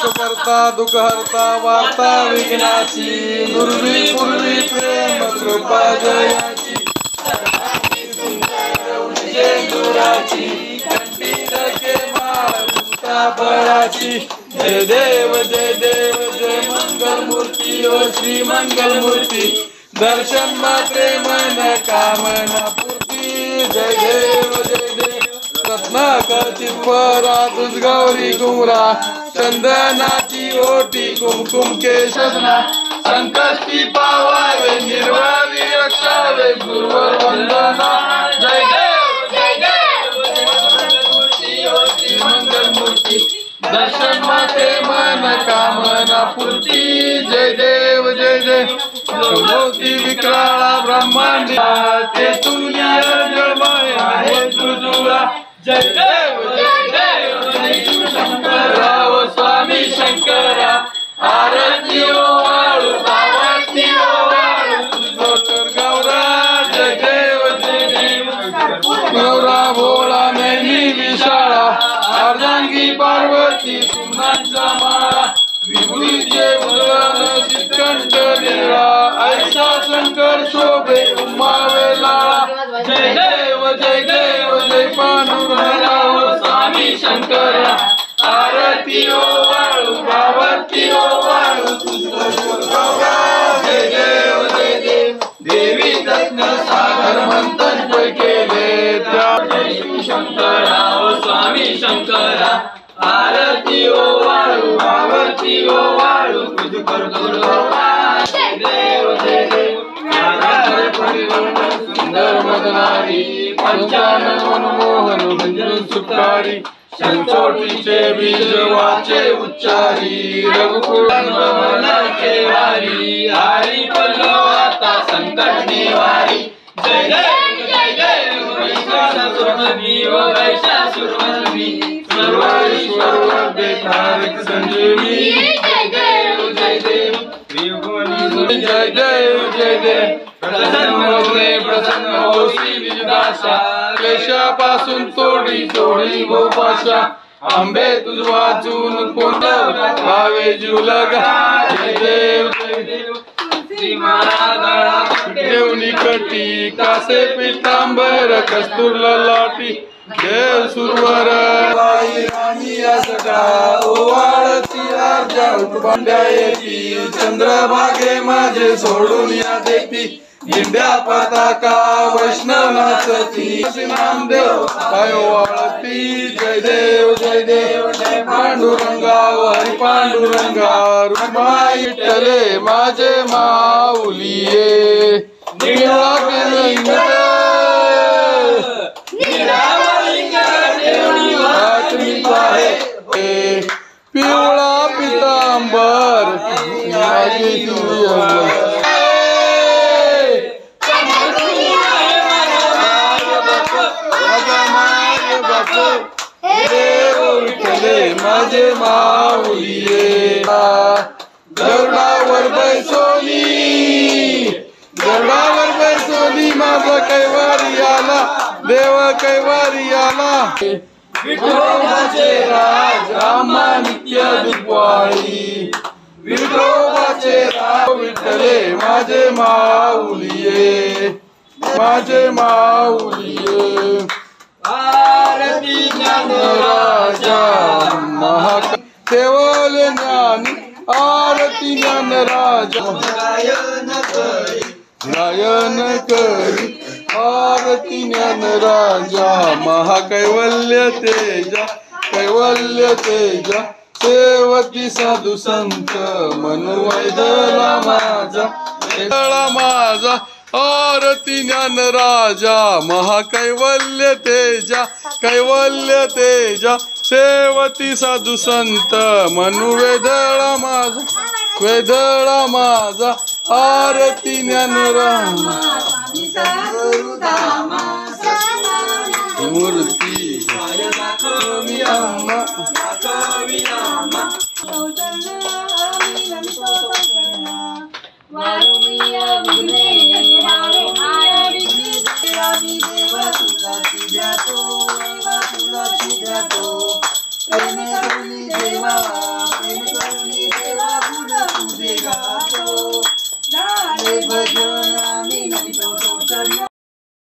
करता दुःख हरता वार्ता विघ्नाची दुर्वी पूर्वी प्रेम कृपा जयाची दुराची कंठी रखे माळा बळाची जय देव जय मंगल मूर्ती ओ श्री मंगल मूर्ती दर्शन मात्रे मन कामना पूर्ती जय देव रत्नाकरची परा तुझ गौरी गुमरा चंदनाची ओटी कुमकुम केशना संकष्टी पावावे निर्वाणी रक्षावे गुरुवर वंदना जय देव मंगल मूर्ती दर्शन माते मन कामना पूर्ती जय देव मोती विक्राळा ब्रह्मांडी ते तुल्या जमाया हे तुझुळा जय देव शंकरराव स्वामी शंकरा आरती वाळू आरती वाळू तुझोतर गौरा जय देव गौरा भोळा नेमी विशाळा अर्धांगी पार्वती सुमनांचा माळा विभूतीचे भुवन चित्कंठ निळा ऐसा शंकर शोभे उमावे लाळा जय देव जय पांडुरंगाव स्वामी शंकरा आरती ओ वाळू आरती ओ वाळू जय देव देवी तज्ञ सागर मंथन केले जय शंकरा स्वामी शंकरा आरती ओ वाळू आरती ओ वाळू तुझ कर जय देव सुंदर मदनारी पंचानन मनमोहन मंजुल सुखारी संचोटीचे बीज वाचे उच्चारी रघुकुल मनाचे वारी हरी पल्लो आता संकट निवारी जय देव सुरमनी ओ वैशासुरमनी सर्वेश्वर वरदे तारक संजीवनी जय देव जय देव प्रसन्न हो श्री विजदासा क्लेशापासून तोडी गोपाशा आंबे तुझ वाचून कोणत्या भावे जुलगा जय देव देवनी कटी कासे पितांबर कस्तूर लाटी देव सुरवर राणी असका ओवाळती राजा उठबांड्या येती चंद्रभागे माझे सोडून या देती दिंड्या पताका वैष्णव नाचती नामदेव काय ओवाळती जय देव जय पांडुरंगा हरी पांडुरंगा रुक्माई विठ्ठले माझे माऊलिये निळा पिवळा पितांबर माझे माऊलिये गरुडावर बैसोनी माझा कैवारी आला देव कैवारी आला विठोबाचे राज रामा नित्य दुपारी विठोबाचे राज विठ्ठले माझे माऊलिये आरती ज्ञान राजा महाक केवल ज्ञानी आरती ज्ञान राजा गायन करी आरती ज्ञान राजा महाकैवल्य तेजा सेवती साधू संत मनुवैदला माझा आरती ज्ञान राजा महाकैवल्य तेजा सेवती साधू संत मनुवेदळा माझा आरती ज्ञान राजा मूर्ती देवा प्रेम करुणी